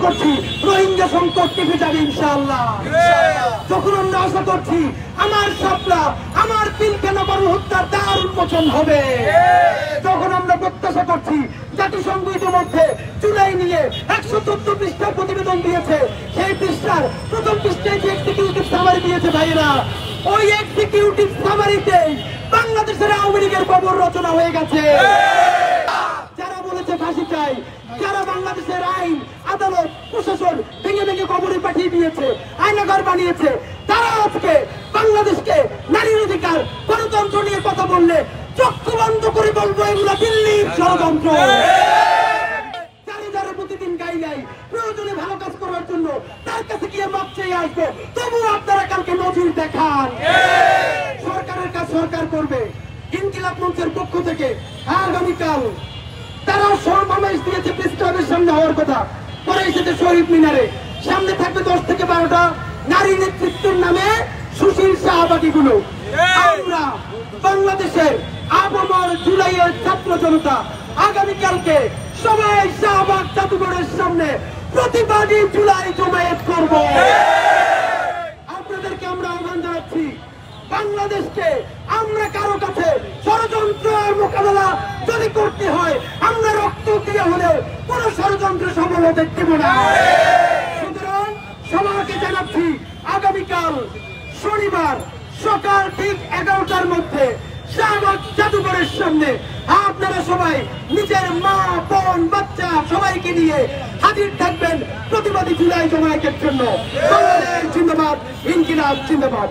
করছি রোহিঙ্গা সংকট কেটে যাবে ইনশাআল্লাহ। যখন আমরা আশা করছি আমার শাপলা আমার পিলখানা গণহত্যার দ্বার উন্মোচন হবে, যখন আমরা প্রত্যাশা করছি জাতিসংঘ ইতিমধ্যে জুলাই নিয়ে 114 পৃষ্ঠার প্রতিবেদন দিয়েছে, সেই পৃষ্ঠার প্রথম পৃষ্ঠায় যে এক্সিকিউটিভ সামারি দিয়েছে ভাইয়েরা, ওই এক্সিকিউটিভ সামারিতে বাংলাদেশের আওয়ামী লীগের কবর রচনা হয়ে গেছে। যারা বলেছে ফাঁসি চাই, যারা বাংলাদেশের আইন আদালত প্রশাসন ভেঙে ভেঙে কবরে পাঠিয়ে দিয়েছে, আয়নাঘর বানিয়েছে, তারা আজকে বাংলাদেশকে নারীর অধিকার গণতন্ত্র নিয়ে কথা বললে চক্ষু বন্ধ করে বলবো এগুলো দিল্লির ষড়যন্ত্র। যারা প্রতিদিন গাই নাই প্রয়োজনে ভালো কাজ করার জন্য তার কাছে গিয়ে মাপ চেয়ে আসবো, তবু আপনারা কালকে নজির দেখান। সরকারের কাজ সরকার করবে। ইনকিলাব মঞ্চের পক্ষ থেকে আগামীকাল তারা সমাবেশ দিয়েছে প্রেস ক্লাবের সামনে হওয়ার কথা, পরে এসেছে শহীদ মিনারে। সামনে থাকবে 10 থেকে 12টা নারী নেতৃত্বের নামে সুশীল শাহবাগীগুলো। আমরা বাংলাদেশের আবহাওয়ার জুলাইয়ের ছাত্র জনতা আগামীকালকে সবাই শাহবাগ জাদুঘরের সামনে প্রতিবাদী জুলাই জমায়েত করব। আপনাদেরকে আমরা আহ্বান জানাচ্ছি, বাংলাদেশকে আমরা কারো কাছে ষড়যন্ত্রের মোকাবেলা যদি করতে হয় আমরা রক্ত দিয়ে হলেও কোন ষড়যন্ত্র সফল হতে দেব না। সুতরাং সবাইকে জানাচ্ছি আগামীকাল শনিবার সকাল ঠিক 11টার মধ্যে শাহবাগ জাদুঘরের সামনে আপনারা সবাই নিজের মা বোন বাচ্চা সবাইকে নিয়ে হাজির থাকবেন প্রতিবাদী জুলাই জমায়েতের জন্য। বাংলাদেশ জিন্দাবাদ, ইনকিলাব জিন্দাবাদ।